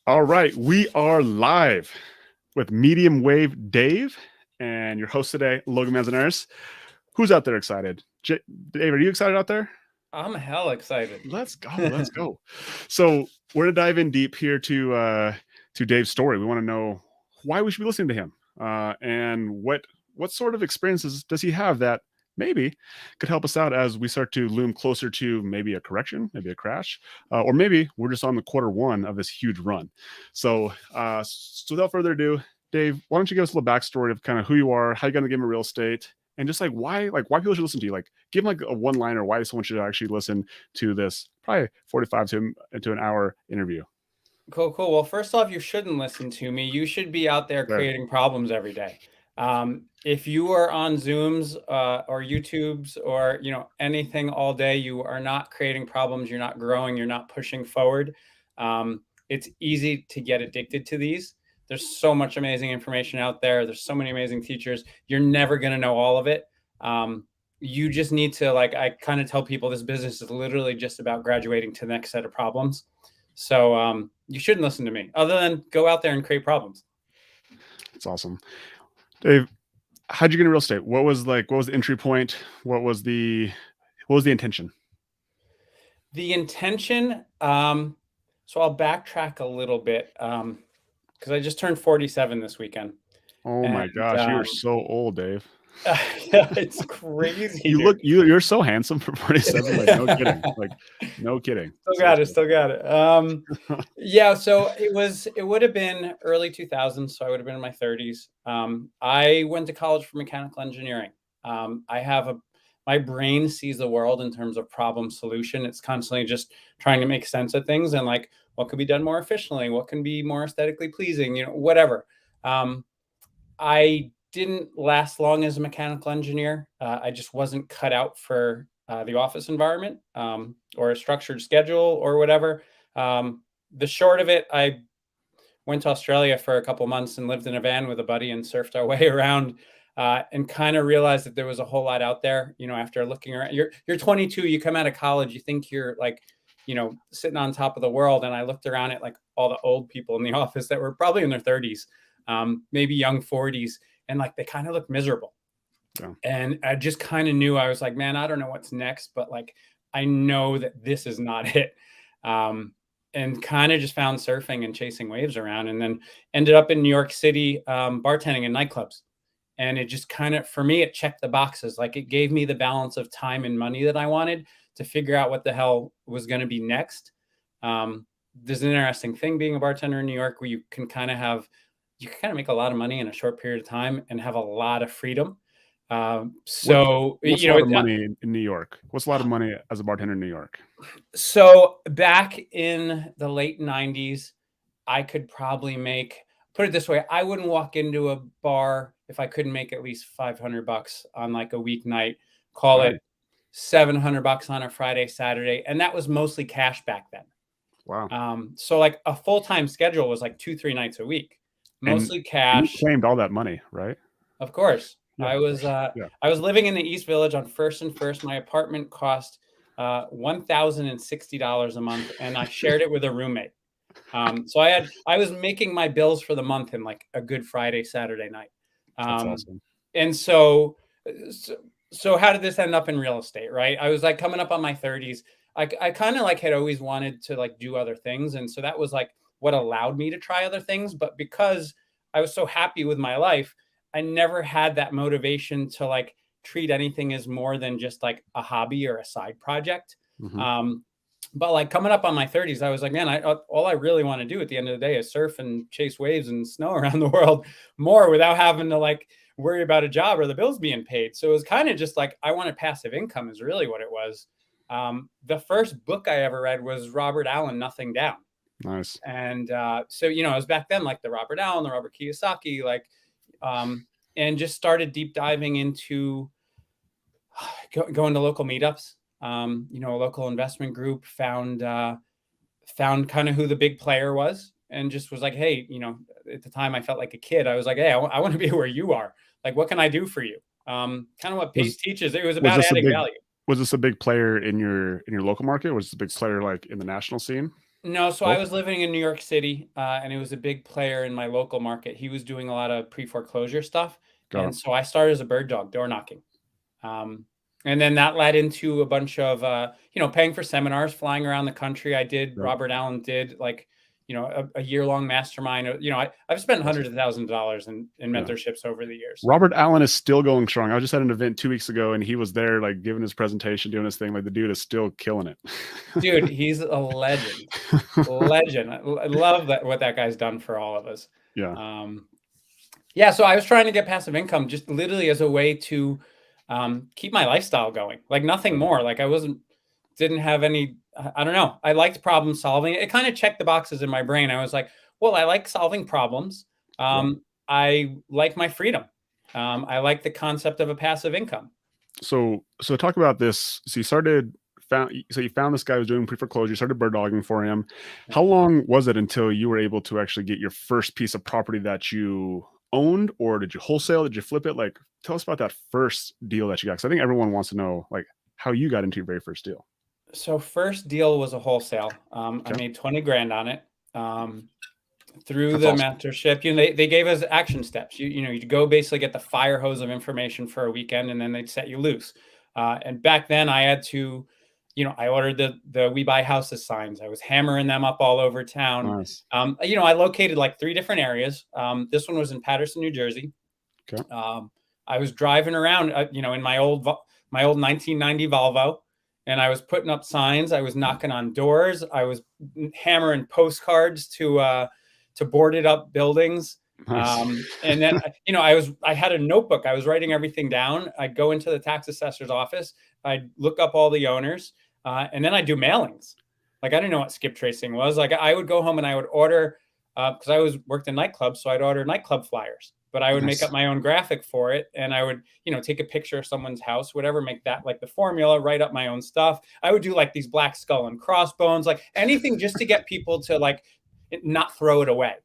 All right, we are live with Mediumwave Dave and your host today, Logan Manzanares. Who's out there excited? Dave, are you excited out there? I'm hell excited. Let's go, let's go. So we're gonna dive in deep here to Dave's story. We want to know why we should be listening to him, and what sort of experiences does he have that maybe could help us out as we start to loom closer to maybe a correction, maybe a crash, or maybe we're just on the quarter one of this huge run. So without further ado, Dave, why don't you give us a little backstory of kind of who you are, how you got into the game of real estate, and just why people should listen to you. Like, give them like a one liner why someone should actually listen to this probably 45 to an hour interview. Cool. Well, first off, you shouldn't listen to me. You should be out there Right. creating problems every day. If you are on Zooms or YouTubes or anything all day, you are not creating problems. You're not growing. You're not pushing forward. It's easy to get addicted to these. There's so much amazing information out there. There's so many amazing teachers. You're never going to know all of it. You just need to, I kind of tell people, this business is literally just about graduating to the next set of problems. So you shouldn't listen to me, other than go out there and create problems. That's awesome. Dave, how'd you get into real estate? What was the entry point? What was the intention? The intention, so I'll backtrack a little bit, because I just turned 47 this weekend. Oh my gosh, you're so old, Dave. Yeah, it's crazy. You're so handsome for 47. Like, no kidding. Like, no kidding. Still got it. Yeah, so it would have been early 2000s, so I would have been in my 30s. I went to college for mechanical engineering. My brain sees the world in terms of problem solution. It's constantly just trying to make sense of things and what could be done more efficiently, what can be more aesthetically pleasing, whatever. I didn't last long as a mechanical engineer. I just wasn't cut out for the office environment or a structured schedule or whatever. The short of it, I went to Australia for a couple months and lived in a van with a buddy and surfed our way around and kind of realized that there was a whole lot out there. After looking around, you're 22, you come out of college, you think you're sitting on top of the world. And I looked around at all the old people in the office that were probably in their 30s, maybe young 40s. And they kind of looked miserable. Yeah. And I just kind of knew, I was like, man, I don't know what's next, but I know that this is not it. And kind of just found surfing and chasing waves around, and then ended up in New York City, bartending in nightclubs. And it just kind of, for me, it checked the boxes. It gave me the balance of time and money that I wanted to figure out what the hell was going to be next. There's an interesting thing being a bartender in New York where you can kind of make a lot of money in a short period of time and have a lot of freedom. What's a lot of money in New York? What's a lot of money as a bartender in New York? So back in the late 90s, I could probably put it this way, I wouldn't walk into a bar if I couldn't make at least $500 on a weeknight, call it $700 on a Friday, Saturday. And that was mostly cash back then. Wow. So a full-time schedule was 2-3 nights a week. Mostly cash. You claimed all that money, right? Of course. Yeah, I was living in the East Village on First and First. My apartment cost $1,060 a month, and I shared it with a roommate. So I was making my bills for the month in a good Friday, Saturday night. That's awesome. And so how did this end up in real estate, right? I was coming up on my 30s. I kind of had always wanted to do other things, and so that was what allowed me to try other things. But because I was so happy with my life, I never had that motivation to treat anything as more than just a hobby or a side project. Mm-hmm. But coming up on my 30s, I was man, all I really want to do at the end of the day is surf and chase waves and snow around the world more without having to worry about a job or the bills being paid. So it was kind of just I wanted passive income is really what it was. The first book I ever read was Robert Allen, Nothing Down. Nice. And so, it was back then, the Robert Allen, the Robert Kiyosaki, and just started deep diving into going to local meetups, a local investment group, found kind of who the big player was, and just was hey, at the time I felt like a kid. I was hey, I want to be where you are. What can I do for you? Kind of what Pace teaches. It was about adding value. Was this a big player in your local market? Was this a big player in the national scene? No, so I Both? was living in New York City, and it was a big player in my local market. He was doing a lot of pre-foreclosure stuff, Got and it. so I started as a bird dog, door knocking. Um, and then that led into a bunch of, paying for seminars, flying around the country. Yep. Robert Allen did like, a year-long mastermind. I've spent Awesome. hundreds of thousands of dollars in Yeah. mentorships over the years. Robert Allen is still going strong. I was just at an event 2 weeks ago, and he was there, like, giving his presentation, doing his thing. Like, the dude is still killing it. Dude, he's a legend. Legend. I love that what that guy's done for all of us. Yeah. Um, yeah, so I was trying to get passive income just literally as a way to keep my lifestyle going. Like nothing Right. more. Like didn't have any, I don't know. I liked problem solving. It kind of checked the boxes in my brain. I was like, well, I like solving problems. Right. I like my freedom. I like the concept of a passive income. So talk about this. So you found this guy who was doing pre-foreclosure. You started bird dogging for him. Yeah. How long was it until you were able to actually get your first piece of property that you owned, or did you wholesale? Did you flip it? Like, tell us about that first deal that you got. Because I think everyone wants to know, like, how you got into your very first deal. So first deal was a wholesale. I Okay, made 20 grand on it. Through that's the awesome. mentorship, they gave us action steps. You'd go basically get the fire hose of information for a weekend, and then they'd set you loose. And back then, I had to, I ordered the "We Buy Houses" signs. I was hammering them up all over town. Nice. I located like 3 different areas. This one was in Paterson, New Jersey. Okay. I was driving around, in my old 1990 Volvo, and I was putting up signs. I was knocking on doors. I was hammering postcards to boarded up buildings. Nice. And then, I had a notebook. I was writing everything down. I'd go into the tax assessor's office. I'd look up all the owners, and then I'd do mailings. Like I didn't know what skip tracing was. Like I would go home and I would order, because I worked in nightclubs, so I'd order nightclub flyers. But I would make up Nice. my own graphic for it, and I would, take a picture of someone's house, whatever, make that like the formula, write up my own stuff. I would do like these black skull and crossbones, like anything just to get people to like not throw it away.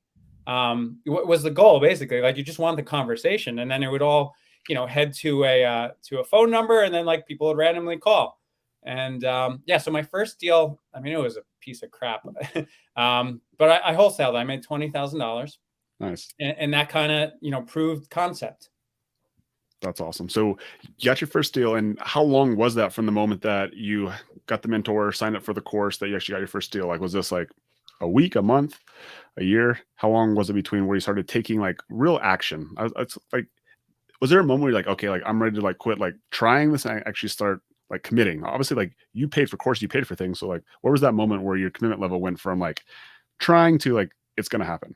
Was the goal basically. Like you just want the conversation, and then it would all, head to a phone number, and then like people would randomly call. And yeah, so my first deal, I mean, it was a piece of crap, but I wholesaled. I made $20,000, Nice. and that kind of proved concept. That's awesome. So you got your first deal, and how long was that from the moment that you got the mentor, signed up for the course, that you actually got your first deal? Like, was this like a week, a month, a year? How long was it between where you started taking like real action? It's like, was there a moment where you're like, okay, like I'm ready to like quit, like trying this, and I actually start like committing? Obviously, like you paid for course, you paid for things. So like, where was that moment where your commitment level went from like trying to like it's gonna happen?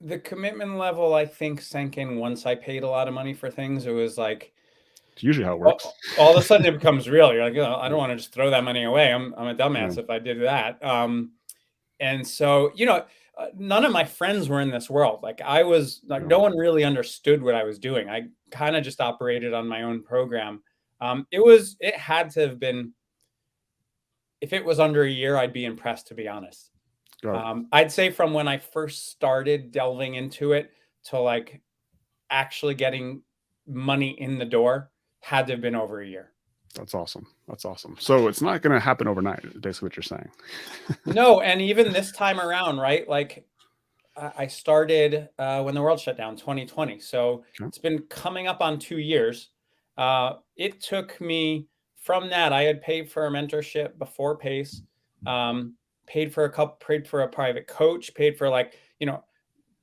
The commitment level, I think, sank in once I paid a lot of money for things. It was like It's usually how it works. all of a sudden it becomes real. You're like, oh, I don't want to just throw that money away. I'm a Yeah. dumbass if I did that. And so, none of my friends were in this world. Like I was like, Yeah. no one really understood what I was doing. I kind of just operated on my own program. It had to have been, if it was under a year, I'd be impressed, to be honest. Got it. I'd say from when I first started delving into it to like actually getting money in the door had to have been over a year. That's awesome. That's awesome. So it's not gonna happen overnight, is basically what you're saying. No, and even this time around, right? Like I started when the world shut down, 2020. So Okay. it's been coming up on 2 years. It took me from that. I had paid for a mentorship before Pace, paid for a private coach, paid for like,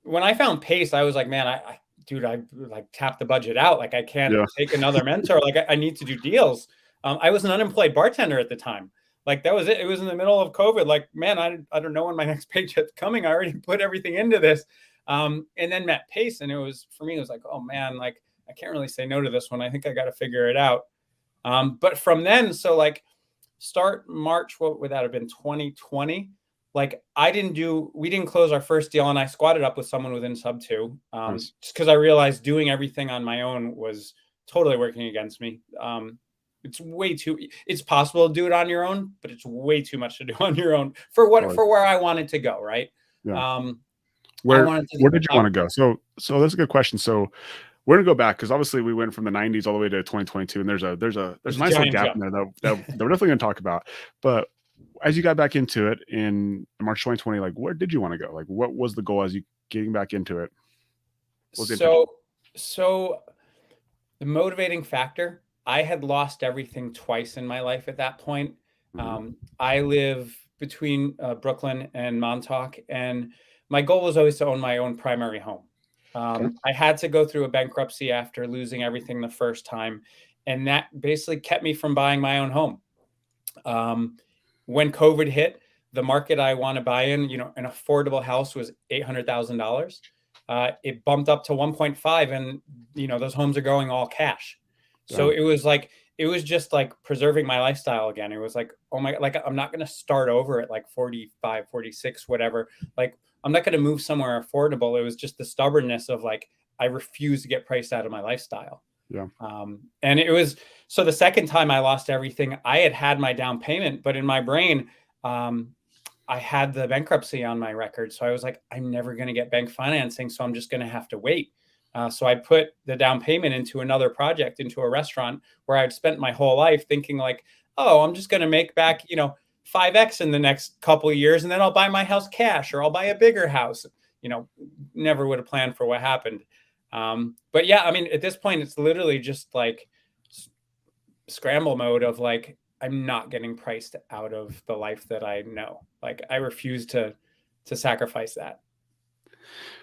when I found Pace, I was like, man, dude, I like tapped the budget out. Like I can't Yeah. take another mentor. Like I need to do deals. I was an unemployed bartender at the time. Like that was it. It was in the middle of COVID. Like, man, I don't know when my next paycheck's coming. I already put everything into this. And then met Pace, and it was, for me, it was like, oh man, like I can't really say no to this one. I think I got to figure it out. But from then, so like start March, what would that have been? 2020. Like we didn't close our first deal, and I squatted up with someone within sub two, Nice. just because I realized doing everything on my own was totally working against me. It's possible to do it on your own, but it's way too much to do on your own Right. for where I wanted to go. Right. Yeah. Um, I Where wanted to, where did you want to go? So that's a good question. So we're gonna go back because obviously we went from the 90s all the way to 2022, and there's a there's a nice little giant gap jump. in there that we're definitely gonna talk about. But as you got back into it in March 2020, like where did you want to go? Like what was the goal as you getting back into it? What was the intention? So the motivating factor, I had lost everything twice in my life at that point. Mm-hmm. I live between Brooklyn and Montauk, and my goal was always to own my own primary home. Okay. I had to go through a bankruptcy after losing everything the first time, and that basically kept me from buying my own home. When COVID hit, the market I want to buy in, an affordable house was $800,000. It bumped up to 1.5, and those homes are going all cash. So Wow. it was just like preserving my lifestyle again. It was like, oh my, like I'm not going to start over at like 45, 46, whatever. Like I'm not going to move somewhere affordable. It was just the stubbornness of like, I refuse to get priced out of my lifestyle. Yeah. And it was, so the second time I lost everything, I had my down payment, but in my brain, I had the bankruptcy on my record. So I was like, I'm never going to get bank financing. So I'm just going to have to wait. So I put the down payment into another project, into a restaurant where I'd spent my whole life thinking like, oh, I'm just going to make back, 5X in the next couple of years, and then I'll buy my house cash, or I'll buy a bigger house. Never would have planned for what happened. But yeah, I mean, at this point, it's literally just like scramble mode of like, I'm not getting priced out of the life that I know. Like I refuse to sacrifice that.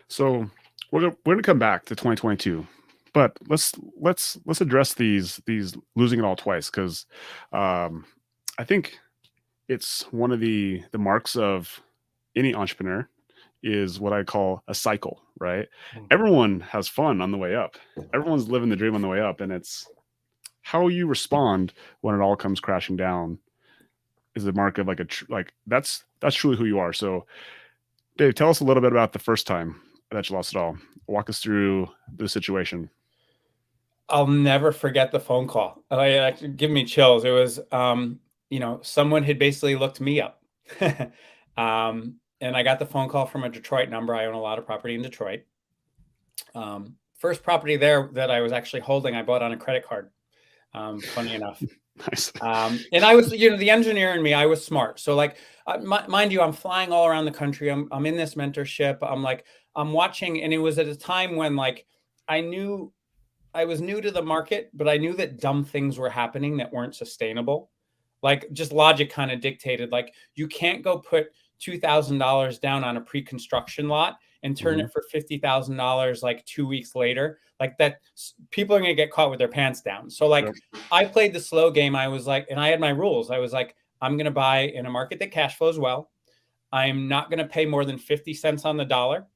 So we're gonna come back to 2022, but let's address these losing it all twice, because I think it's one of the marks of any entrepreneur is what I call a cycle, right? Everyone has fun on the way up. Everyone's living the dream on the way up, and it's how you respond when it all comes crashing down is a mark of like that's truly who you are. So, Dave, tell us a little bit about the first time that you lost it all. Walk us through the situation. I'll never forget the phone call. Oh, it actually give me chills. It was, someone had basically looked me up. And I got the phone call from a Detroit number. I own a lot of property in Detroit. First property there that I was actually holding, I bought on a credit card. Funny enough. Nice. And I was, the engineer in me, I was smart. So like, mind you, I'm flying all around the country. I'm in this mentorship. I'm watching, and it was at a time when like, I was new to the market, but I knew that dumb things were happening that weren't sustainable. Like just logic kind of dictated, like you can't go put $2,000 down on a pre-construction lot and turn Mhm. it for $50,000 like 2 weeks later. Like that, people are going to get caught with their pants down. So like Yep. I played the slow game. I was like, and I had my rules. I was like, I'm going to buy in a market that cash flows well. I'm not going to pay more than 50 cents on the dollar.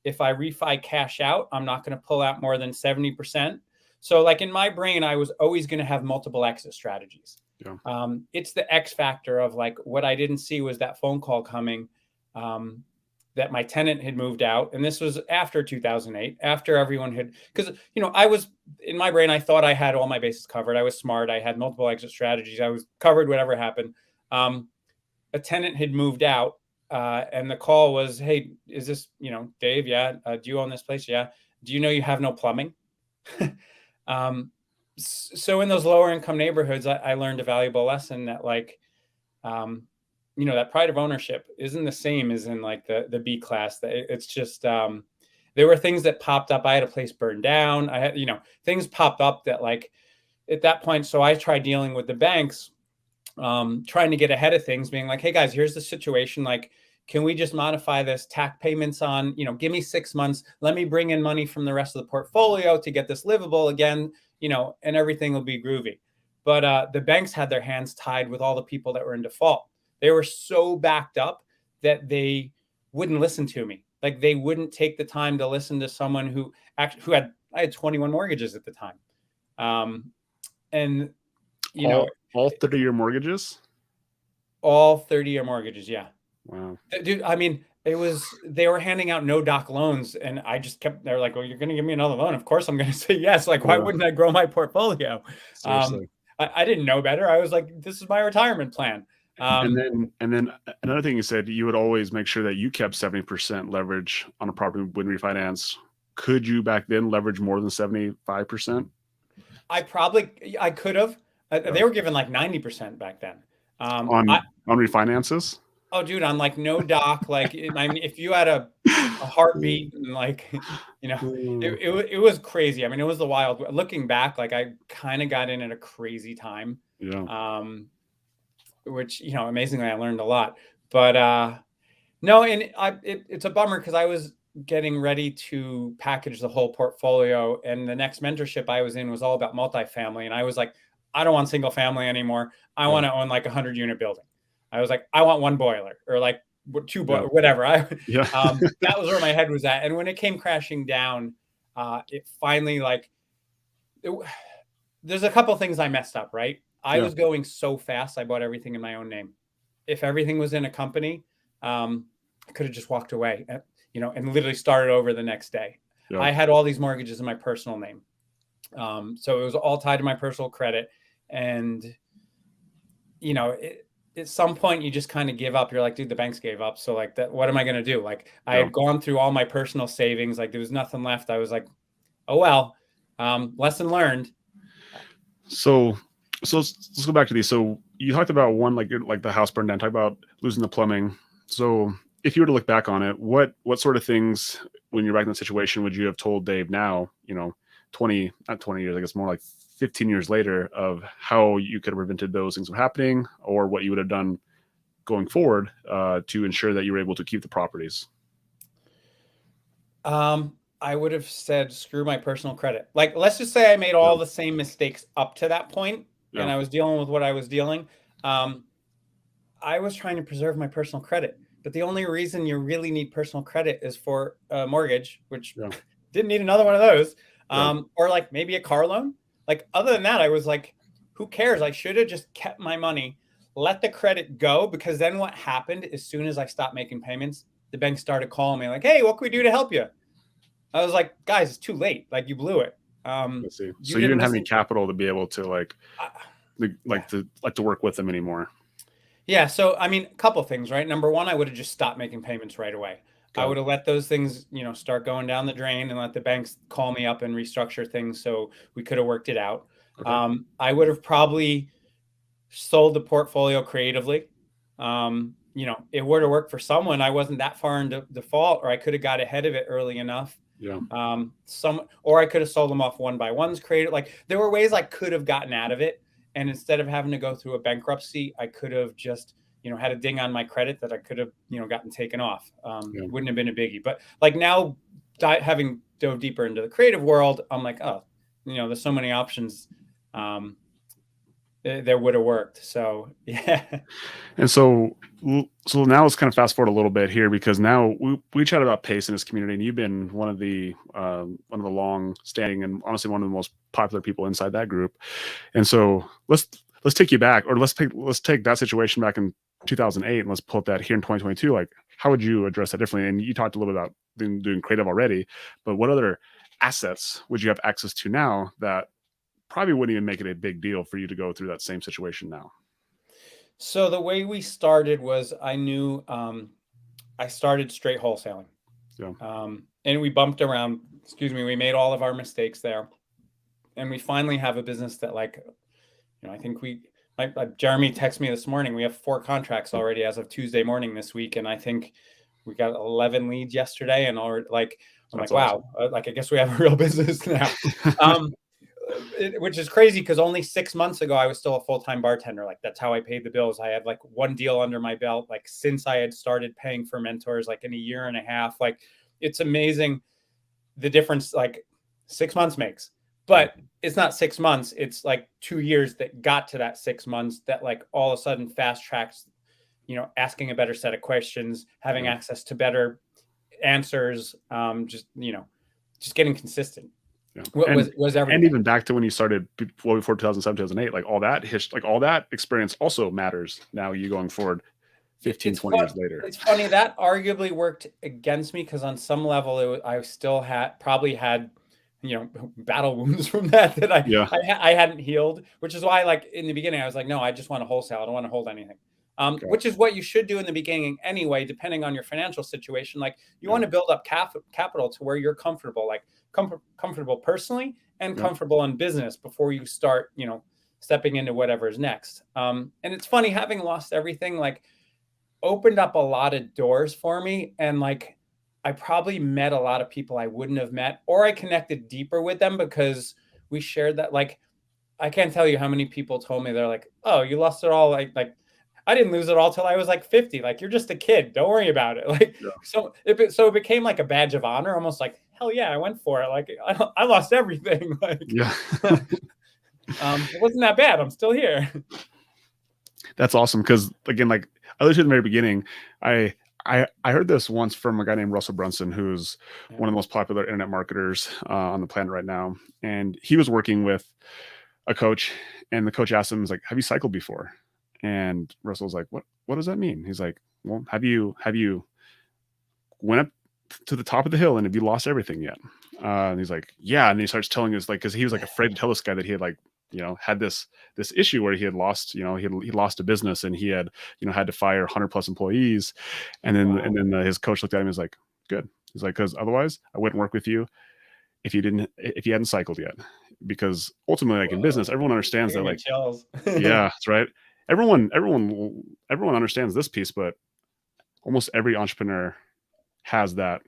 If I refi cash out, I'm not going to pull out more than 70%. So like in my brain, I was always going to have multiple exit strategies. Yeah. It's the X factor of like what I didn't see was that phone call coming, that my tenant had moved out. And this was after 2008, after everyone had, because, I was in my brain, I thought I had all my bases covered. I was smart. I had multiple exit strategies. I was covered, whatever happened. A tenant had moved out. And the call was, hey, is this, Dave? Yeah. Do you own this place? Yeah. Do you know you have no plumbing? So in those lower income neighborhoods, I learned a valuable lesson that like, that pride of ownership isn't the same as in like the B class. It's just, there were things that popped up. I had a place burned down. I had, things popped up that like at that point. So I tried dealing with the banks, trying to get ahead of things, being like, hey guys, here's the situation. Like, can we just modify this tax payments on, give me 6 months, let me bring in money from the rest of the portfolio to get this livable again, and everything will be groovy. But the banks had their hands tied with all the people that were in default. They were so backed up that they wouldn't listen to me. Like they wouldn't take the time to listen to someone who I had 21 mortgages at the time. And all 30-year mortgages. all 30-year mortgages. Yeah. Wow. Dude, I mean, they were handing out no doc loans, and I just they're like, well, you're going to give me another loan. Of course I'm going to say yes. Like, why wouldn't I grow my portfolio? Seriously. I didn't know better. I was like, this is my retirement plan. And then another thing you said, you would always make sure that you kept 70% leverage on a property when refinance. Could you back then leverage more than 75%? I could have. Yeah. They were given like 90% back then. I on refinances. Oh, dude, on like no doc, like I mean, if you had a heartbeat and like, you know, Mm, it was crazy. I mean, it was the wild. Looking back, like I kind of got in at a crazy time, yeah, um, which amazingly I learned a lot. But no, and it's a bummer because I was getting ready to package the whole portfolio, and the next mentorship I was in was all about multifamily, and I was like, I don't want single family anymore. I yeah, want to own like 100-unit building. I was like, I want one boiler or like two yeah, boiler, whatever. yeah, That was where my head was at, and when it came crashing down, it finally it, there's a couple things I messed up. Right, I yeah, was going so fast. I bought everything in my own name. If everything was in a company, I could have just walked away, and literally started over the next day. yeah. I had all these mortgages in my personal name. So it was all tied to my personal credit. And, at some point you just kind of give up. You're like, dude, the banks gave up. So like that, what am I going to do? Like I Yeah. had gone through all my personal savings. Like there was nothing left. I was like, oh, well, lesson learned. So, let's go back to these. So you talked about one, like the house burned down. Talk about losing the plumbing. So if you were to look back on it, what sort of things when you're back in that situation would you have told Dave now? 20, not 20 years, I guess more like 15 years later, of how you could have prevented those things from happening, or what you would have done going forward to ensure that you were able to keep the properties. I would have said, screw my personal credit. Like, let's just say I made Yeah, all the same mistakes up to that point, and yeah, I was dealing with what I was dealing. Um, I was trying to preserve my personal credit, but the only reason you really need personal credit is for a mortgage, which yeah, didn't need another one of those, yeah, or like maybe a car loan. Like, other than that, I was like, who cares? I should have just kept my money, let the credit go, because then what happened, as soon as I stopped making payments, the bank started calling me like, hey, what can we do to help you? I was like, guys, it's too late. Like, you blew it. let's see. You So you didn't didn't have any listen. capital to be able to Uh, yeah. to work with them anymore. Yeah. So, I mean, a couple of things, right? Number one, I would have just stopped making payments right away. I Got would it. have let those things, start going down the drain and let the banks call me up and restructure things so we could have worked it out. Okay. I would have probably sold the portfolio creatively. It would have worked for someone. I wasn't that far in default, or I could have got ahead of it early enough. Yeah. Or I could have sold them off one by ones, created like there were ways I could have gotten out of it. And instead of having to go through a bankruptcy, I could have just, had a ding on my credit that I could have, gotten taken off. Yeah. Wouldn't have been a biggie. But like now, having dove deeper into the creative world, I'm like, oh, there's so many options. There would have worked. So yeah. And so now let's kind of fast forward a little bit here, because now we chat about pace in this community, and you've been one of the long standing and honestly one of the most popular people inside that group. And so let's take you back, or let's take that situation back in 2008, and let's put that here in 2022. Like, how would you address that differently? And you talked a little bit about doing creative already, but what other assets would you have access to now that probably wouldn't even make it a big deal for you to go through that same situation now? So the way we started was I knew I started straight wholesaling. Yeah. And we bumped around, excuse me, we made all of our mistakes there. And we finally have a business that I think Jeremy texted me this morning. We have 4 contracts already as of Tuesday morning this week. And I think we got 11 leads yesterday, and already I'm That's like, awesome. wow, I guess we have a real business now. Um, which is crazy because only 6 months ago I was still a full-time bartender. Like that's how I paid the bills. I had like one deal under my belt. Like since I had started paying for mentors, like in a year and a half, like it's amazing the difference like 6 months makes. Yeah. But it's not 6 months. It's like 2 years that got to that 6 months that like all of a sudden fast tracks, asking a better set of questions, having Yeah. access to better answers, just getting consistent. Yeah. What was And everything. even back to when you started before 2007, 2008, like all that experience also matters now, you going forward 15, It's 20 fun. years later. It's funny that arguably worked against me because on some level, I still probably had, battle wounds from that Yeah. I hadn't healed. Which is why, like in the beginning, I was like, no, I just want to wholesale. I don't want to hold anything. Got Which is what you should do in the beginning anyway, depending on your financial situation. Like you Yeah. want to build up capital to where you're comfortable, like comfortable personally and Yeah. comfortable in business before you start, stepping into whatever's next. And it's funny, having lost everything, like, opened up a lot of doors for me. And like, I probably met a lot of people I wouldn't have met, or I connected deeper with them because we shared that. Like, I can't tell you how many people told me, they're like, "Oh, you lost it all." Like I didn't lose it all till I was like 50. Like, you're just a kid. Don't worry about it. Like, Yeah. so it became like a badge of honor, almost like, hell yeah, I went for it. Like, I lost everything. Like, Yeah. it wasn't that bad. I'm still here. That's awesome. Cause again, like I listened to the very beginning, I heard this once from a guy named Russell Brunson, who's Yeah. one of the most popular internet marketers on the planet right now. And he was working with a coach, and the coach asked him, "Is like, have you cycled before?" And Russell's like, What does that mean?" He's like, "Well, have you went up to the top of the hill and have you lost everything yet?" And he's like, "Yeah." And he starts telling us, like, because he was like afraid to tell this guy that he had, like, had this issue where he had lost, he lost a business, and he had, had to fire 100 plus employees. And then Wow. his coach looked at him and was like, "Good." He's like, "Because otherwise I wouldn't work with you if you hadn't cycled yet." Because ultimately, like in Whoa. business, everyone understands that, Giving me like, chills. yeah, that's right. Everyone understands this piece, but almost every entrepreneur has that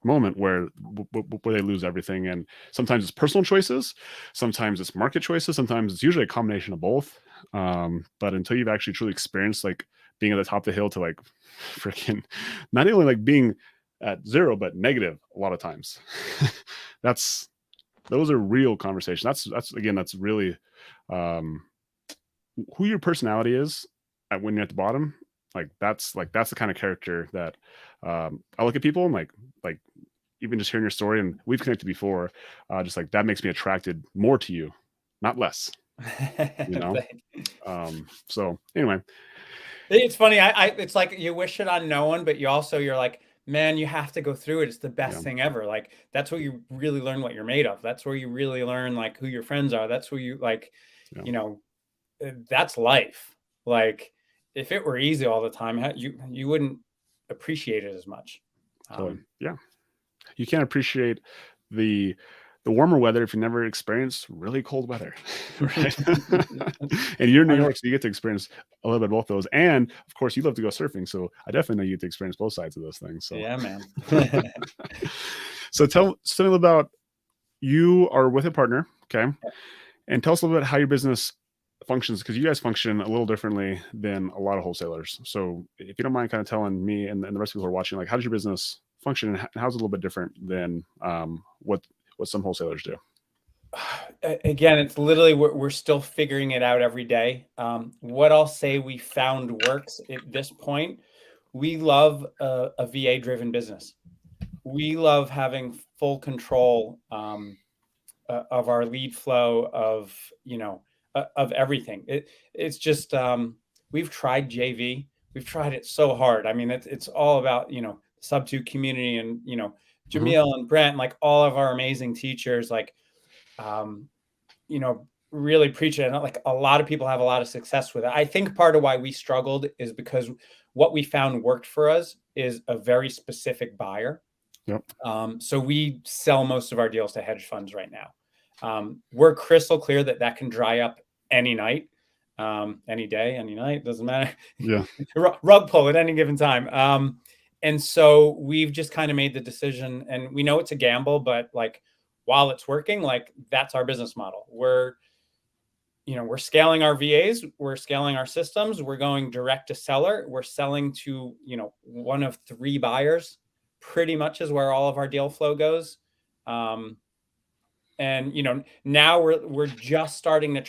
moment where they lose everything. And sometimes it's personal choices, sometimes it's market choices, sometimes it's usually a combination of both. But until you've actually truly experienced, like, being at the top of the hill to, like, freaking not only like being at zero but negative a lot of times, that's those are real conversations. That's really um who your personality is when you're at the bottom. That's the kind of character that I look at people and, like even just hearing your story, and we've connected before, just like that makes me attracted more to you, not less. You know. So anyway, It's funny. It's like you wish it on no one, but you're like, man, you have to go through it. It's the yeah, best thing ever. Like, that's where you really learn what you're made of. That's where you really learn, like, who your friends are. That's where you, like, yeah, you know, that's life. Like, if it were easy all the time, you wouldn't appreciate it as much. totally, yeah. You can't appreciate the warmer weather if you never experienced really cold weather, right? And you're in New York, so you get to experience a little bit of both those. And of course, you love to go surfing, so I definitely know you get to experience both sides of those things. So, Yeah, man. so tell me about, you are with a partner, okay? And tell us a little bit how your business functions, because you guys function a little differently than a lot of wholesalers. So if you don't mind kind of telling me and the rest of people who are watching, like, how does your business function, and how's it a little bit different than what some wholesalers do? Again, it's literally, we're still figuring it out every day. What I'll say we found works at this point, we love a VA driven business. We love having full control of our lead flow, of of everything. It's just, we've tried JV, we've tried it so hard. I mean, it's all about sub two community, and Hmm. Jamil and Brent, like all of our amazing teachers, like um, really preach it. And like, a lot of people have a lot of success with it. I think part of why we struggled is because what we found worked for us is a very specific buyer. Yep. So we sell most of our deals to hedge funds right now. We're crystal clear that that can dry up any night, any day, any night, doesn't matter. Yeah. Rug pull at any given time. And so we've just kind of made the decision, and we know it's a gamble, but like, while it's working, like, that's our business model. We're scaling our VAs, we're scaling our systems, we're going direct to seller, we're selling to, one of three buyers, pretty much is where all of our deal flow goes. And now we're just starting to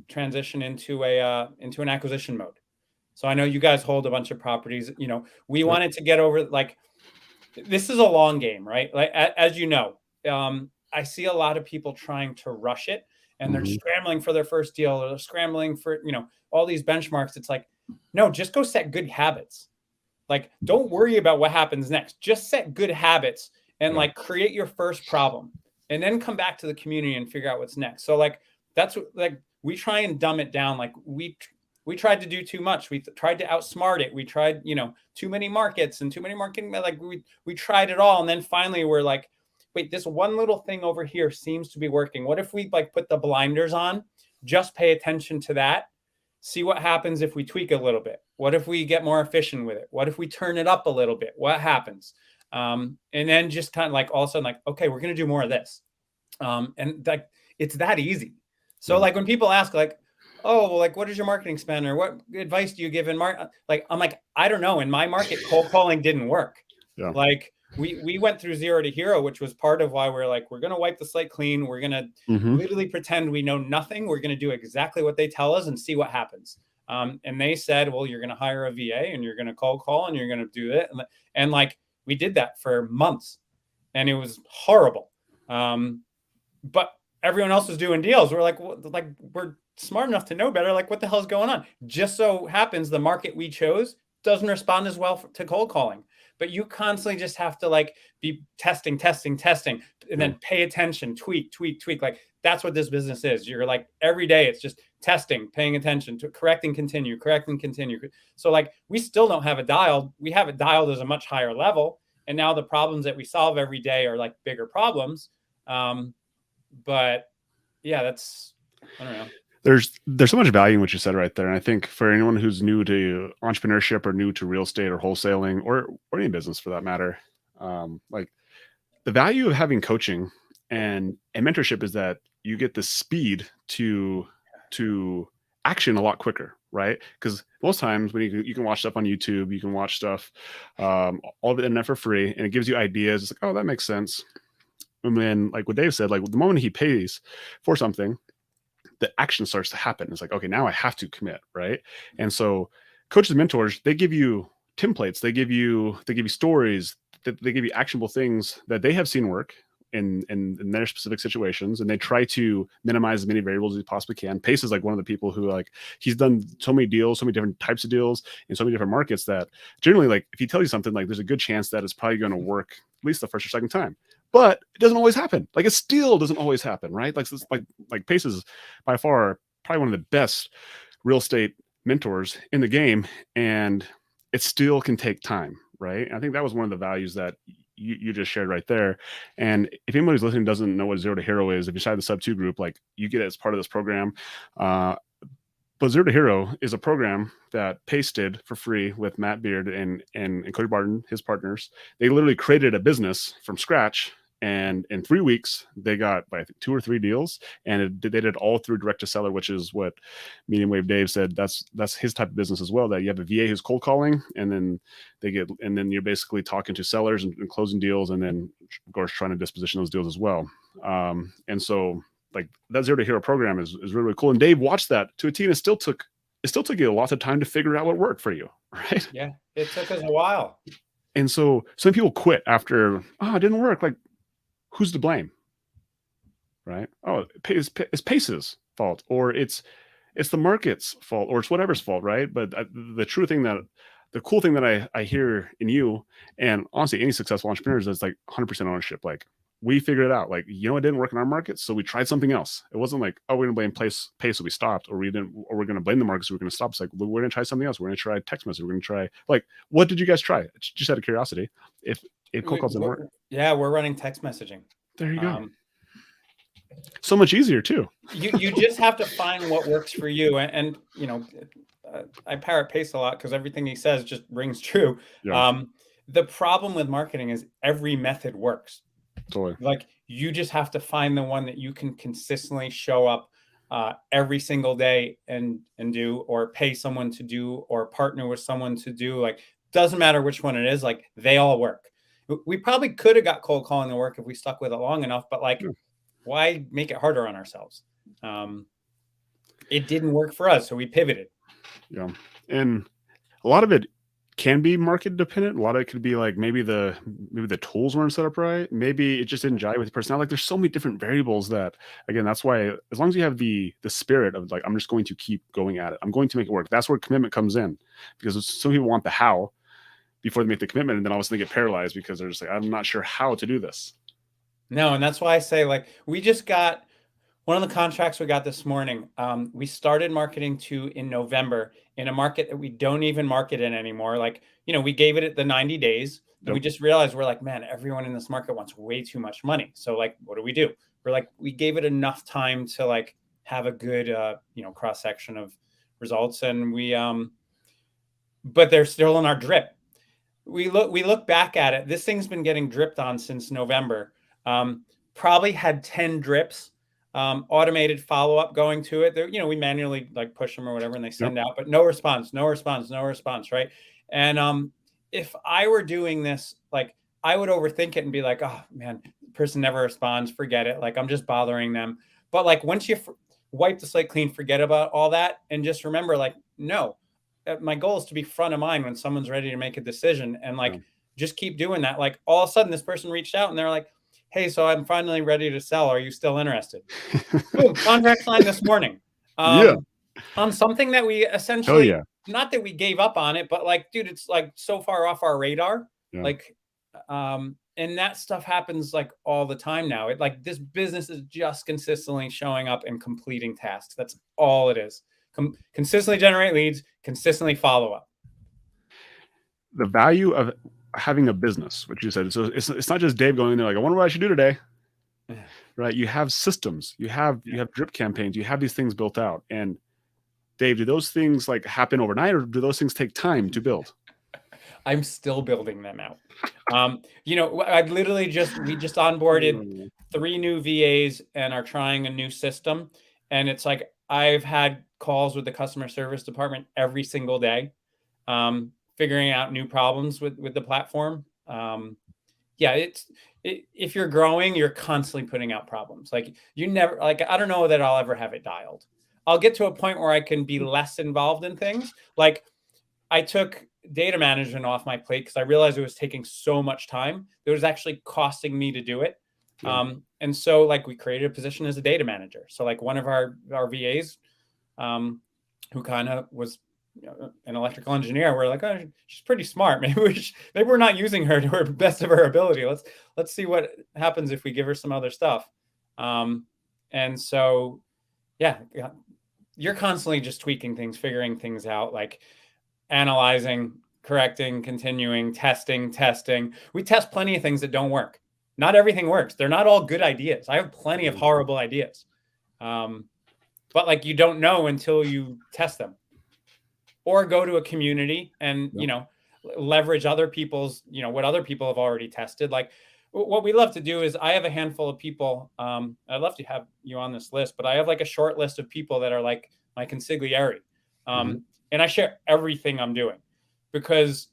transition into an acquisition mode. So I know you guys hold a bunch of properties. We Yep. wanted to get over, like, this is a long game, right? Like, as you know, I see a lot of people trying to rush it, and they're Hmm. scrambling for their first deal, or they're scrambling for, all these benchmarks. It's like, no, just go set good habits. Like, don't worry about what happens next. Just set good habits, and Yeah. like, create your first problem, and then come back to the community and figure out what's next. So like, that's what, like, we try and dumb it down. Like, we tried to do too much. We tried to outsmart it. We tried, too many markets and too many marketing. Like, we tried it all, and then finally we're like, wait, this one little thing over here seems to be working. What if we like put the blinders on? just pay attention to that. See what happens if we tweak a little bit. What if we get more efficient with it? What if we turn it up a little bit? What happens? And then just kind of like all of a sudden, like, okay, we're going to do more of this. And like, it's that easy. So like when people ask like, oh, well, like, what is your marketing spend, or what advice do you give in market? Like, I'm like, I don't know. In my market, cold calling didn't work. Yeah. Like we went through zero to hero, which was part of why we're like, we're going to wipe the slate clean. We're going to literally pretend we know nothing. We're going to do exactly what they tell us and see what happens. And they said, well, you're going to hire a VA and you're going to cold call and you're going to do it. And like, we did that for months and it was horrible. But everyone else was doing deals. We're like, we're smart enough to know better. Like, what the hell's going on? Just so happens the market we chose doesn't respond as well to cold calling. But you constantly just have to like be testing, and then pay attention, tweak. Like, that's what this business is. You're like, every day it's just testing, paying attention to correct and continue. So like, we still don't have it dialed. We have it dialed as a much higher level. And now the problems that we solve every day are like bigger problems. But yeah, that's, I don't know. There's so much value in what you said right there. And I think for anyone who's new to entrepreneurship or new to real estate or wholesaling or any business for that matter, like the value of having coaching and mentorship is that you get the speed to action a lot quicker, right? Because most times when you can watch stuff on YouTube, you can watch stuff all over the internet for free, and it gives you ideas. It's like, oh, that makes sense. And then, like what Dave said, like the moment he pays for something, the action starts to happen. It's like, okay, now I have to commit, right? And so coaches and mentors, they give you templates, they give you stories, they give you actionable things that they have seen work in their specific situations, and they try to minimize as many variables as you possibly can. Pace is like one of the people who, like, he's done so many deals, so many different types of deals in so many different markets that generally, like, if he tells you something, like, there's a good chance that it's probably going to work at least the first or second time. But it doesn't always happen. Like, it still doesn't always happen, right? Like Pace is by far probably one of the best real estate mentors in the game, and it still can take time, right? And I think that was one of the values that you just shared right there. And if anyone who's listening doesn't know what Zero to Hero is, if you're inside the Sub 2 group, like, you get it as part of this program. But Zero to Hero is a program that Pace did for free with Matt Beard and Cody Barton, his partners. They literally created a business from scratch, and in 3 weeks they got, I think, 2 or 3 deals, and they did it all through direct to seller, which is what Mediumwave Dave said. That's his type of business as well. That you have a VA who's cold calling, and then you're basically talking to sellers and closing deals, and then of course trying to disposition those deals as well. And so, like, that Zero to Hero program is really, really cool. And Dave watched that to a T, and it still took you lots of time to figure out what worked for you, right? Yeah, it took us a while. And so some people quit after, oh, it didn't work. Like, who's to blame, right? Oh, it's Pace's fault, or it's the market's fault, or it's whatever's fault, right? But the cool thing that I hear in you, and honestly any successful entrepreneurs, is like 100% ownership. Like, we figured it out. Like, it didn't work in our market, so we tried something else. It wasn't like, oh, we're gonna blame Pace, so we stopped, or we're gonna blame the market, so we're gonna stop. It's like, we're gonna try something else. We're gonna try text message. We're gonna try, like, what did you guys try? Just out of curiosity. If cold calls didn't work. Yeah, we're running text messaging. There you go. So much easier too. You just have to find what works for you, and I parrot Pace a lot because everything he says just rings true. Yeah. The problem with marketing is every method works. Totally. Like, you just have to find the one that you can consistently show up every single day and do, or pay someone to do, or partner with someone to do. Like, doesn't matter which one it is. Like, they all work. We probably could have got cold calling to work if we stuck with it long enough, but like, why make it harder on ourselves? It didn't work for us, so we pivoted. Yeah, and a lot of it can be market dependent. A lot of it could be like maybe the tools weren't set up right. Maybe it just didn't jive with your personality. Like, there's so many different variables that, again, that's why as long as you have the spirit of like, I'm just going to keep going at it, I'm going to make it work. That's where commitment comes in, because some people want the how before they make the commitment, and then all of a sudden they get paralyzed because they're just like, I'm not sure how to do this. No, and that's why I say, like, we just got one of the contracts we got this morning. We started marketing to in November in a market that we don't even market in anymore. Like, we gave it the 90 days. And we just realized, we're like, man, everyone in this market wants way too much money. So, like, what do? We're like, we gave it enough time to, like, have a good, cross section of results. And but they're still in our drip. We look back at it. This thing's been getting dripped on since November. Probably had 10 drips, automated follow-up going to it. We manually like push them or whatever, and they send out, but no response, right? And if I were doing this, like I would overthink it and be like, oh man, the person never responds, forget it. Like I'm just bothering them. But like once you wipe the slate clean, forget about all that, and just remember, like, no, my goal is to be front of mind when someone's ready to make a decision, and like just keep doing that. Like all of a sudden this person reached out and they're like, hey, so I'm finally ready to sell. Are you still interested? Boom, contract signed this morning. On something that we essentially, not that we gave up on it, but like, dude, it's like so far off our radar. Like, and that stuff happens like all the time now. It like this business is just consistently showing up and completing tasks. That's all it is. Consistently generate leads, consistently follow up. The value of having a business, which you said, so it's not just Dave going in there like, I wonder what I should do today. Right? You have systems, you have drip campaigns, you have these things built out. And Dave, do those things like happen overnight, or do those things take time to build? I'm still building them out. I literally we just onboarded 3 new VAs and are trying a new system. And it's like, I've had calls with the customer service department every single day, figuring out new problems with the platform. If you're growing, you're constantly putting out problems. Like I don't know that I'll ever have it dialed. I'll get to a point where I can be less involved in things. Like I took data management off my plate because I realized it was taking so much time. It was actually costing me to do it. And so like we created a position as a data manager. So like one of our VAs, who kind of was an electrical engineer, we're like, oh, she's pretty smart. Maybe we're not using her to her best of her ability. Let's see what happens if we give her some other stuff. And so, you're constantly just tweaking things, figuring things out, like analyzing, correcting, continuing, testing. We test plenty of things that don't work. Not everything works. They're not all good ideas. I have plenty of horrible ideas. But like, you don't know until you test them, or go to a community and, leverage other people's, what other people have already tested. Like what we love to do is I have a handful of people. I'd love to have you on this list, but I have like a short list of people that are like my consigliere. And I share everything I'm doing because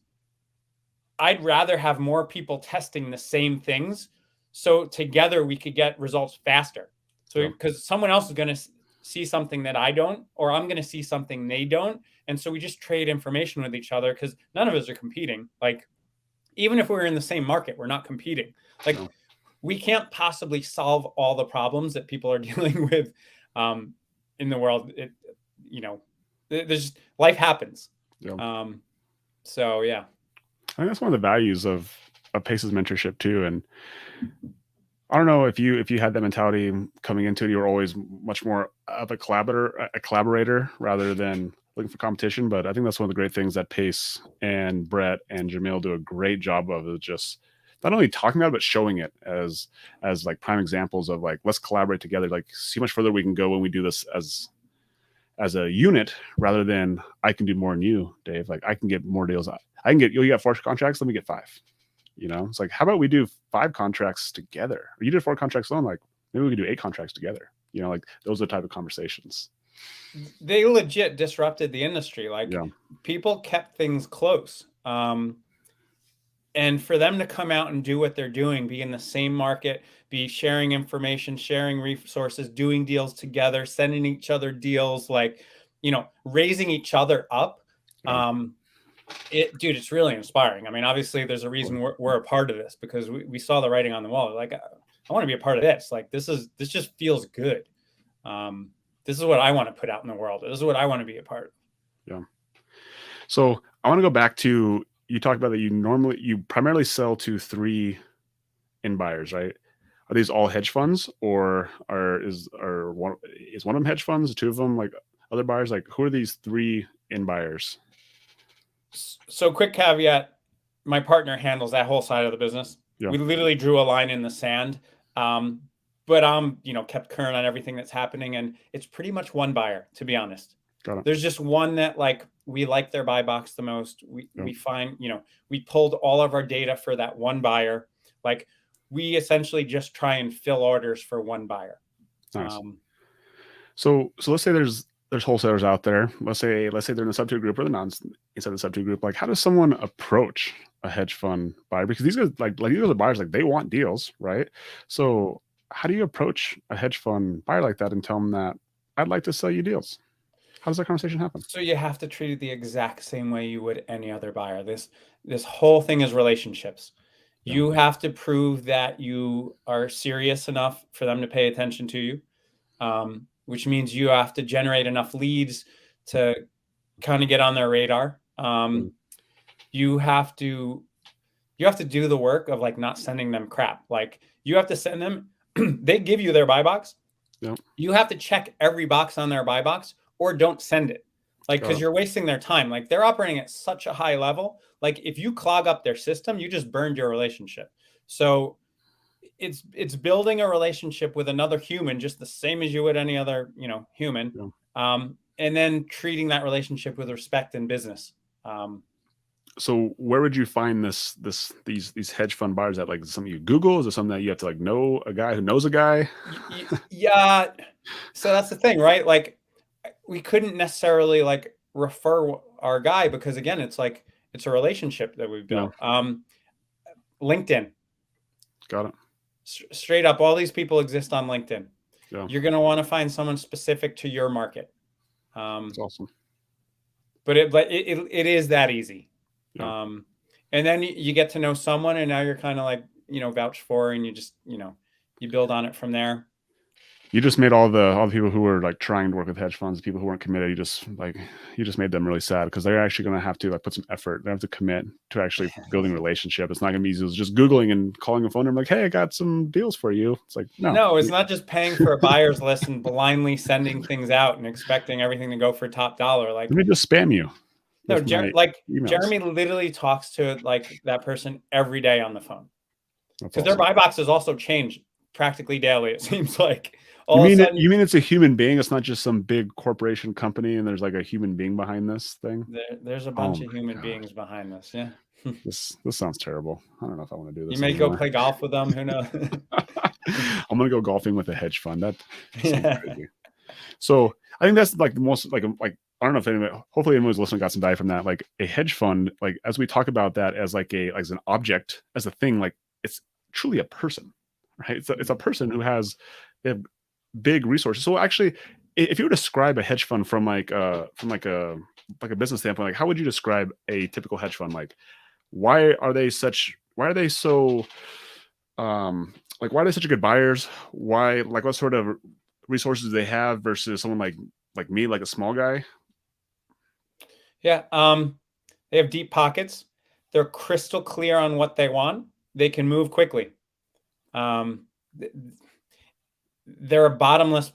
I'd rather have more people testing the same things. So together we could get results faster. So because someone else is going to see something that I don't, or I'm going to see something they don't. And so we just trade information with each other because none of us are competing. Like, even if we're in the same market, we're not competing. Like, we can't possibly solve all the problems that people are dealing with in the world. There's life happens. So, yeah. I think that's one of the values of Pace's mentorship too. And I don't know if you had that mentality coming into it, you were always much more of a collaborator rather than looking for competition. But I think that's one of the great things that Pace and Brett and Jamil do a great job of, is just not only talking about it, but showing it as like prime examples of like, let's collaborate together, like see how much further we can go when we do this as a unit, rather than I can do more than you, Dave. Like I can get more deals. You got 4 contracts, let me get 5. It's like, how about we do 5 contracts together? Or you did 4 contracts alone, like maybe we could do 8 contracts together. Like those are the type of conversations. They legit disrupted the industry. Like people kept things close. And for them to come out and do what they're doing, be in the same market, be sharing information, sharing resources, doing deals together, sending each other deals, like, raising each other up. It's really inspiring. I mean, obviously there's a reason we're a part of this, because we saw the writing on the wall. Like, I want to be a part of this. Like, this just feels good. This is what I want to put out in the world. This is what I want to be a part of. Yeah. So I want to go back to, you talked about that you primarily sell to 3 end buyers, right? Are these all hedge funds, or is one of them hedge funds, 2 of them like other buyers? Like, who are these 3 end buyers? So quick caveat, my partner handles that whole side of the business. We literally drew a line in the sand. but I'm, kept current on everything that's happening. And it's pretty much one buyer, to be honest. Got it. There's just one that like we like their buy box the most. Yep. We find, we pulled all of our data for that one buyer. Like we essentially just try and fill orders for one buyer. Nice. So let's say there's wholesalers out there. Let's say they're in the sub-2 group or the non inside the sub-2 group. Like, how does someone approach a hedge fund buyer? Because these guys like these are the buyers, like they want deals, right? So how do you approach a hedge fund buyer like that and tell them that I'd like to sell you deals? How does that conversation happen? So you have to treat it the exact same way you would any other buyer. This whole thing is relationships. Yeah. You have to prove that you are serious enough for them to pay attention to you, which means you have to generate enough leads to kind of get on their radar. You have to do the work of like not sending them crap. Like you have to send them. They give you their buy box. Yep. You have to check every box on their buy box, or don't send it. Like, because you're wasting their time. Like they're operating at such a high level. Like if you clog up their system, you just burned your relationship. So it's building a relationship with another human, just the same as you would any other, human. Yeah. And then treating that relationship with respect in business. So where would you find these hedge fund buyers at? Like something you Google? Is it something that you have to like know a guy who knows a guy? Yeah. So that's the thing, right? Like we couldn't necessarily like refer our guy because again, it's like, it's a relationship that we've built. Yeah. LinkedIn. Got it. Straight up, all these people exist on LinkedIn. Yeah. You're going to want to find someone specific to your market. That's awesome. But it is that easy. Yeah. And then you get to know someone and now you're kind of like, vouched for, and you just, you build on it from there. You just made all the people who were like trying to work with hedge funds, people who weren't committed, you just made them really sad because they're actually going to have to like put some effort. They have to commit to actually building a relationship. It's not going to be easy as just Googling and calling a phone number like, hey, I got some deals for you. It's like, no, it's not just paying for a buyer's list and blindly sending things out and expecting everything to go for top dollar. Like, let me just spam you. No, Jeremy literally talks to like that person every day on the phone because their buy boxes also change practically daily. It seems like. You mean it's a human being? It's not just some big corporation company and there's like a human being behind this thing? There's a bunch of human beings behind this. Yeah. This sounds terrible. I don't know if I want to do this. You may go play golf with them. Who knows? I'm going to go golfing with a hedge fund. That sounds crazy. So I think that's like the most like I don't know if anyone, hopefully anyone's listening got some value from that. Like a hedge fund, like as we talk about that as like as an object, as a thing, like it's truly a person, right? It's a person who has big resources. So actually, if you were to describe a hedge fund from a business standpoint, like how would you describe a typical hedge fund? Like why are they such good buyers? Why, like what sort of resources do they have versus someone like me, like a small guy? Yeah. They have deep pockets. They're crystal clear on what they want. They can move quickly. They're a bottomless,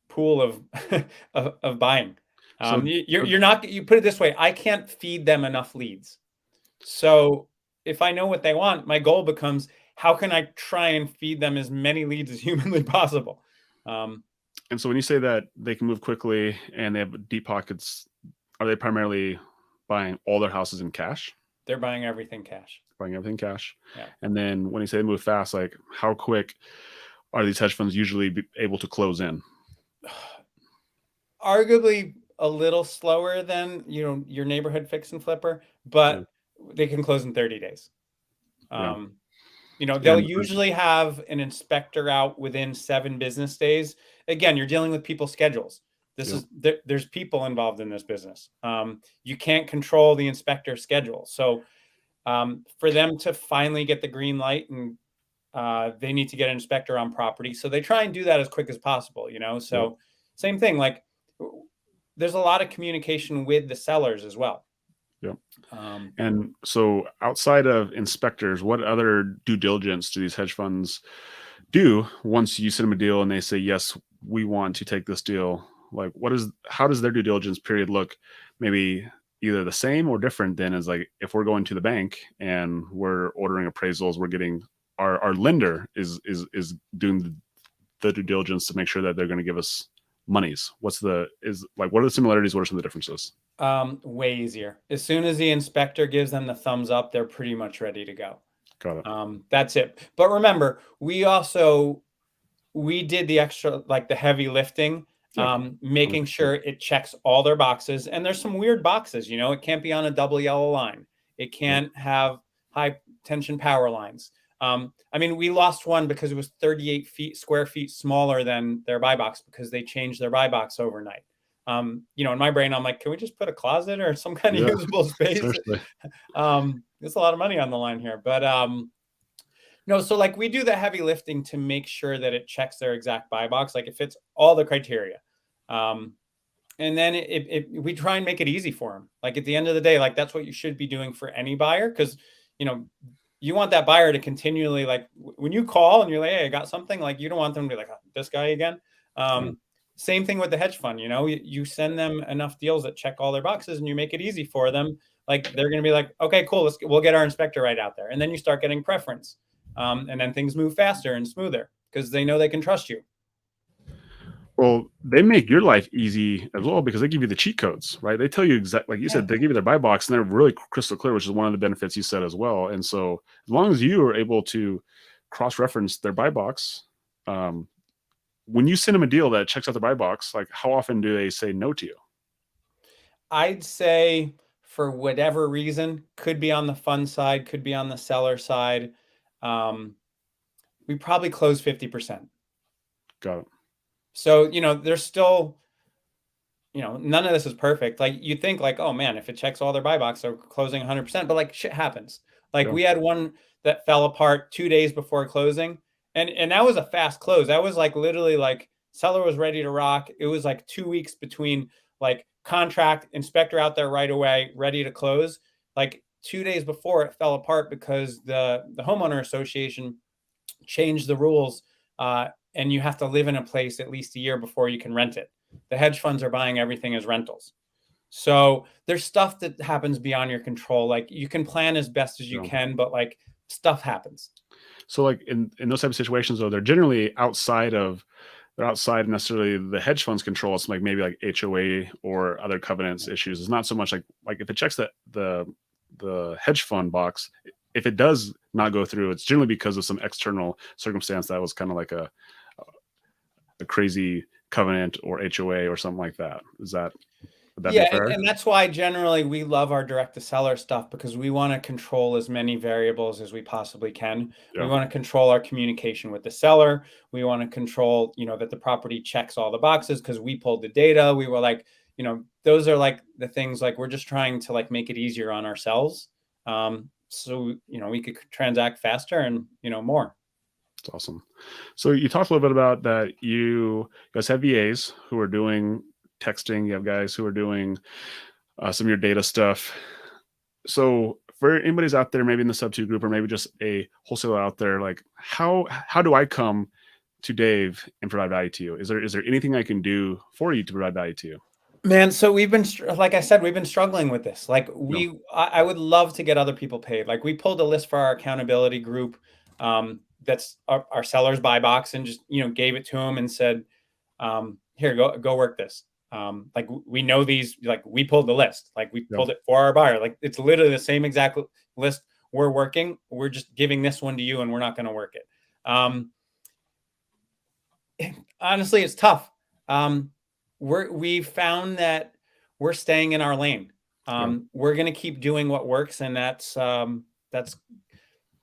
pool of buying. You put it this way, I can't feed them enough leads. So if I know what they want, my goal becomes, how can I try and feed them as many leads as humanly possible? And so when you say that they can move quickly and they have deep pockets, are they primarily buying all their houses in cash? They're buying everything cash. Yeah. And then when you say they move fast, like how quick are these hedge funds usually able to close in? Arguably a little slower than, your neighborhood fix and flipper, but they can close in 30 days. They'll usually have an inspector out within 7 business days. Again, you're dealing with people's schedules. There's people involved in this business. You can't control the inspector's schedule. So for them to finally get the green light and they need to get an inspector on property. So they try and do that as quick as possible, So same thing, like there's a lot of communication with the sellers as well. Yep. And so outside of inspectors, what other due diligence do these hedge funds do once you send them a deal and they say, yes, we want to take this deal? Like how does their due diligence period look? Maybe either the same or different than as like, if we're going to the bank and we're ordering appraisals, we're getting our lender is doing the due diligence to make sure that they're going to give us monies? What are the similarities? What are some of the differences? Way easier. As soon as the inspector gives them the thumbs up, they're pretty much ready to go. Got it. That's it. But remember, we did the extra, like the heavy lifting, making sure it checks all their boxes. And there's some weird boxes, it can't be on a double yellow line. It can't have high tension power lines. We lost one because it was 38 square feet smaller than their buy box because they changed their buy box overnight. In my brain, I'm like, can we just put a closet or some kind of usable space? There's a lot of money on the line here, but no. So like we do the heavy lifting to make sure that it checks their exact buy box, like it fits all the criteria. And then we try and make it easy for them. Like at the end of the day, like that's what you should be doing for any buyer. Cause you want that buyer to continually, like when you call and you're like, hey, I got something, like you don't want them to be like, oh, this guy again. Same thing with the hedge fund. You send them enough deals that check all their boxes and you make it easy for them. Like they're going to be like, okay, cool. We'll get our inspector right out there. And then you start getting preference. And then things move faster and smoother because they know they can trust you. Well, they make your life easy as well because they give you the cheat codes, right? They tell you exactly, like you said, they give you their buy box and they're really crystal clear, which is one of the benefits you said as well. And so as long as you are able to cross-reference their buy box, when you send them a deal that checks out the buy box, like how often do they say no to you? I'd say for whatever reason, could be on the fund side, could be on the seller side. We probably close 50%. Got it. So, there's still, none of this is perfect. Like you think like, oh man, if it checks all their buy box, they're closing 100%, but like shit happens. Like we had one that fell apart 2 days before closing. And that was a fast close. That was like literally like seller was ready to rock. It was like 2 weeks between like contract, inspector out there right away, ready to close. Like 2 days before it fell apart because the homeowner association changed the rules. And you have to live in a place at least a year before you can rent it. The hedge funds are buying everything as rentals. So there's stuff that happens beyond your control. Like you can plan as best as you can, but like stuff happens. So like in those type of situations, though, they're generally outside necessarily the hedge fund's control. It's like maybe like HOA or other covenants issues. It's not so much like if it checks the hedge fund box, if it does not go through, it's generally because of some external circumstance that was kind of like a crazy covenant or HOA or something like that. Would that be fair? And that's why generally we love our direct to seller stuff because we want to control as many variables as we possibly can. We want to control our communication with the seller. We want to control, that the property checks all the boxes because we pulled the data. We were like, those are like the things like we're just trying to like make it easier on ourselves. So, we could transact faster and, more. That's awesome. So you talked a little bit about that. You guys have VAs who are doing texting. You have guys who are doing some of your data stuff. So for anybody's out there, maybe in the sub-2 group or maybe just a wholesaler out there, like how do I come to Dave and provide value to you? Is there anything I can do for you to provide value to you? Man, so we've been, like I said, we've been struggling with this. Like I would love to get other people paid. Like we pulled a list for our accountability group. That's our seller's buy box and just, gave it to them and said, here, go work this. Like we know these, like we pulled the list, like we pulled it for our buyer. Like it's literally the same exact list we're working. We're just giving this one to you and we're not going to work it. Honestly, it's tough. We found that we're staying in our lane. We're going to keep doing what works. And that's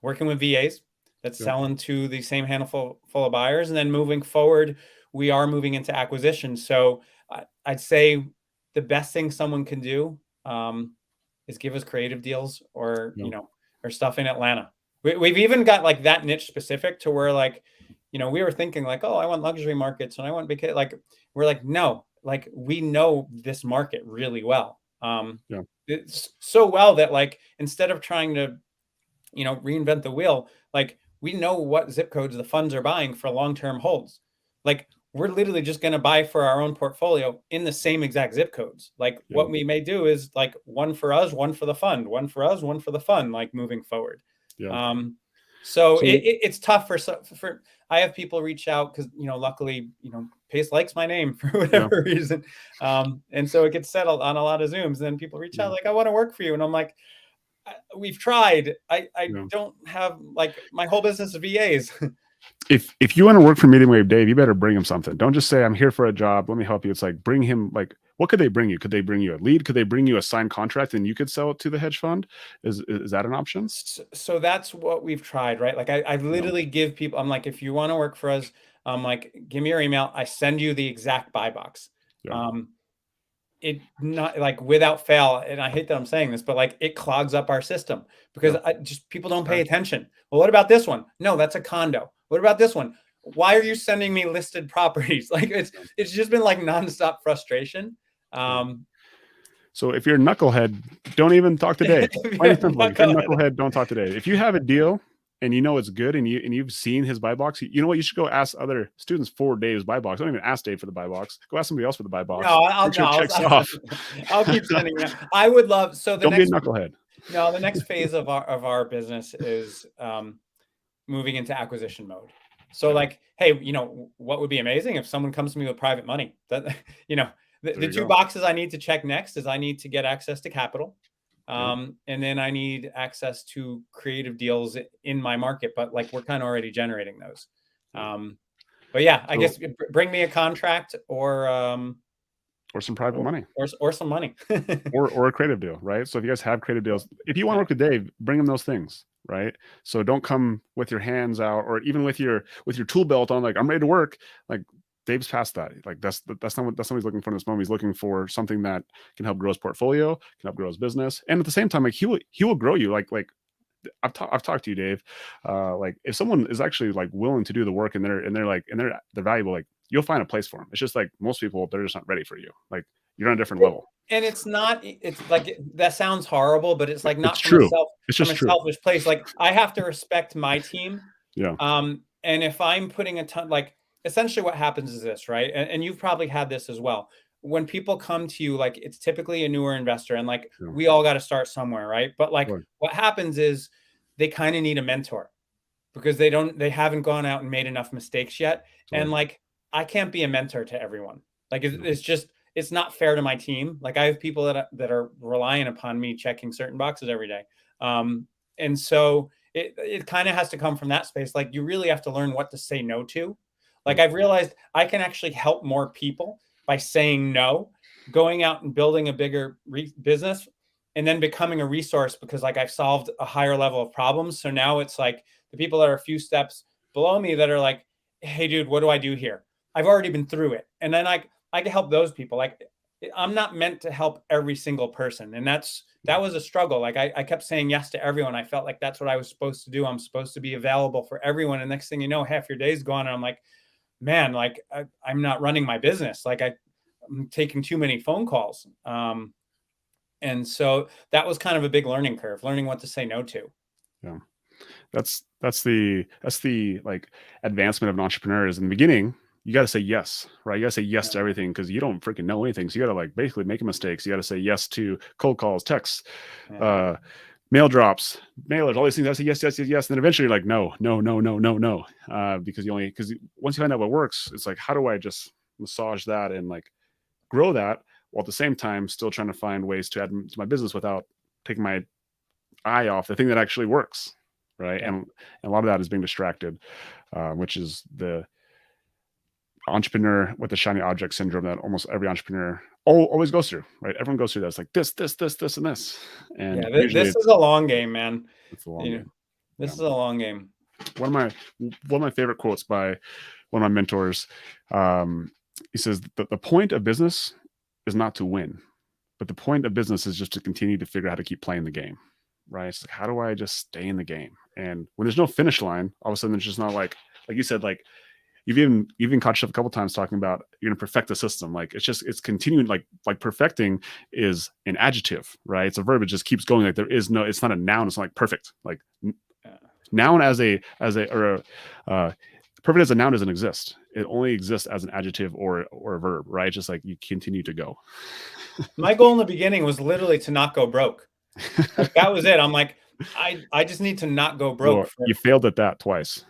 working with VAs. That's selling to the same handful of buyers. And then moving forward, we are moving into acquisition. So I'd say the best thing someone can do is give us creative deals or, or stuff in Atlanta. We've even got like that niche specific to where like, we were thinking like, oh, I want luxury markets and I want big, like, we're like, no, like we know this market really well. It's so well that like, instead of trying to, reinvent the wheel, like we know what zip codes the funds are buying for long-term holds. Like we're literally just going to buy for our own portfolio in the same exact zip codes. Like what we may do is like one for us, one for the fund, one for us, one for the fund, like moving forward. So So it's tough for I have people reach out because, luckily, Pace likes my name for yeah, whatever reason. And so it gets settled on a lot of Zooms. And then people reach yeah, out like, I want to work for you. And I'm like, we've tried. I yeah. don't have, like, my whole business is VAs. If you want to work for Mediumwave Dave, you better bring him something. Don't just say I'm here for a job. Let me help you. It's like bring him like what could they bring you? Could they bring you a lead? Could they bring you a signed contract and you could sell it to the hedge fund? Is that an option? So that's what we've tried, right? Like I No. literally give people, I'm like, if you want to work for us, I'm like, give me your email. I send you the exact buy box. Yeah. Um, it not like without fail, and I hate that I'm saying this, but like it clogs up our system because Yeah. people don't pay attention. Well, what about this one? No, that's a condo. What about this one? Why are you sending me listed properties? Like it's just been like nonstop frustration. Yeah. Um, So if you're a knucklehead, don't even talk to Dave. Plain and simple. If you're a go ahead. knucklehead, don't talk to Dave. If you have a deal and you know it's good and you've seen his buy box, you know what? You should go ask other students for Dave's buy box. Don't even ask Dave for the buy box. Go ask somebody else for the buy box. No, Make sure it checks off. I'll keep sending you. I would love so the Don't be a next knucklehead. no the next phase of our business is moving into acquisition mode. So Yeah. like, hey, what would be amazing if someone comes to me with private money? That the two Go. boxes I need to check next is I need to get access to capital. Yeah. And then I need access to creative deals in my market, but like we're kind of already generating those. But yeah, I guess bring me a contract or some private money. Or some money. or a creative deal, right? So if you guys have creative deals, if you want to work with Dave, bring him those things, right? So don't come with your hands out or even with your tool belt on, like I'm ready to work. Like Dave's past that. Like that's not what he's looking for in this moment. He's looking for something that can help grow his portfolio, can help grow his business, and at the same time, like he will grow you. Like I've talked to you, Dave. Like if someone is actually like willing to do the work and they're valuable, like you'll find a place for them. It's just like most people, they're just not ready for you. Like you're on a different level. And it's like that sounds horrible, but it's like not It's from true. It's just a true. selfish place. Like I have to respect my team. Yeah. And if I'm putting a ton, like essentially what happens is this, right? And you've probably had this as well. When people come to you, like it's typically a newer investor and like we all got to start somewhere, right? But like what happens is they kind of need a mentor because they haven't gone out and made enough mistakes yet. And like I can't be a mentor to everyone. Like it's not fair to my team. Like I have people that are relying upon me checking certain boxes every day. And so it kind of has to come from that space. Like you really have to learn what to say no to. Like I've realized I can actually help more people by saying no, going out and building a bigger business and then becoming a resource because like I've solved a higher level of problems. So now it's like the people that are a few steps below me that are like, hey dude, what do I do here? I've already been through it. And then I can help those people. Like I'm not meant to help every single person. And that was a struggle. Like I kept saying yes to everyone. I felt like that's what I was supposed to do. I'm supposed to be available for everyone. And next thing you know, half your day's gone. And I'm like, man, like I'm not running my business. Like I'm taking too many phone calls. And so that was kind of a big learning curve, learning what to say no to. Yeah. That's the like advancement of an entrepreneur is in the beginning, you got to say yes, right? You got to say yes to everything because you don't freaking know anything. So you got to like basically make mistakes. You got to say yes to cold calls, texts, mail drops, mailers, all these things. I say yes, yes, yes, yes. And then eventually you're like, no. Because once you find out what works, it's like, how do I just massage that and like grow that while at the same time still trying to find ways to add to my business without taking my eye off the thing that actually works. Right. Yeah. And a lot of that is being distracted, which is the entrepreneur with the shiny object syndrome that almost every entrepreneur always goes through, right? Everyone goes through that. It's like this, and this. And yeah, this is a long game, man. It's a long game. This is a long game. One of my favorite quotes by one of my mentors, he says that the point of business is not to win, but the point of business is just to continue to figure out how to keep playing the game. Right? It's like, how do I just stay in the game? And when there's no finish line, all of a sudden it's just not like you said, like you've even caught yourself a couple of times talking about you're gonna perfect the system. Like it's continuing, like perfecting is an adjective, right? It's a verb. It just keeps going. Like it's not a noun. It's not like perfect. Like noun perfect as a noun doesn't exist. It only exists as an adjective or a verb, right? Just like you continue to go. My goal in the beginning was literally to not go broke. Like that was it. I'm like, I just need to not go Well, broke for you failed at that twice.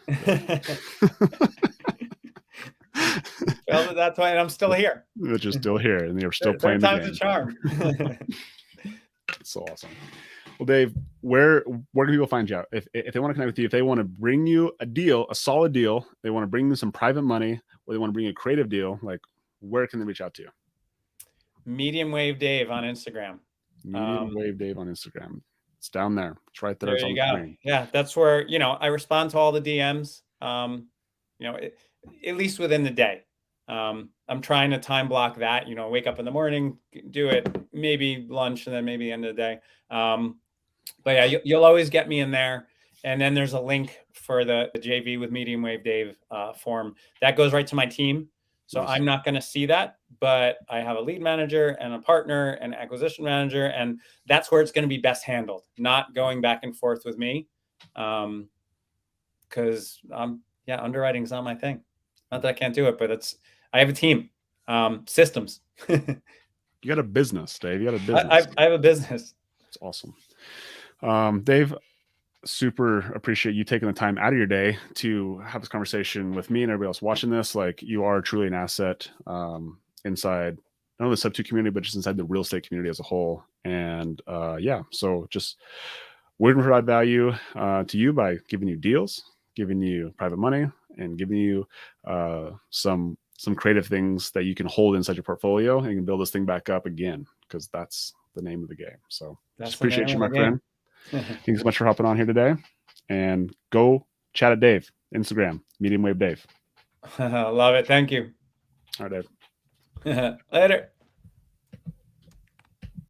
failed at that point, and I'm still here. But you're still here, and you're still Third playing the time's a game. charm. It's so awesome. Well, Dave, where can people find you out? If they want to connect with you, if they want to bring you a deal, a solid deal, they want to bring you some private money, or they want to bring you a creative deal, like where can they reach out to you? Mediumwave Dave on Instagram. Mediumwave Dave on Instagram. It's down there. It's right there. There It's on you the go. screen. Yeah, that's where, I respond to all the DMs, at least within the day. I'm trying to time block that, wake up in the morning, do it, maybe lunch, and then maybe the end of the day. But yeah, you'll always get me in there. And then there's a link for the JV with Mediumwave Dave form that goes right to my team. So Nice. I'm not going to see that, but I have a lead manager and a partner and acquisition manager, and that's where it's going to be best handled, not going back and forth with me. Because underwriting is not my thing. Not that I can't do it, but I have a team, systems. You got a business, Dave. You got a business. I have a business. It's awesome. Dave, super appreciate you taking the time out of your day to have this conversation with me and everybody else watching this. Like, you are truly an asset inside not only the Sub2 community, but just inside the real estate community as a whole. And so just we're going to provide value to you by giving you deals, giving you private money, and giving you some creative things that you can hold inside your portfolio, and you can build this thing back up again, because that's the name of the game. So just appreciate you, my friend. Thanks so much for hopping on here today, and go chat at Dave, Instagram, Mediumwave Dave. Love it. Thank you. All right, Dave. Later.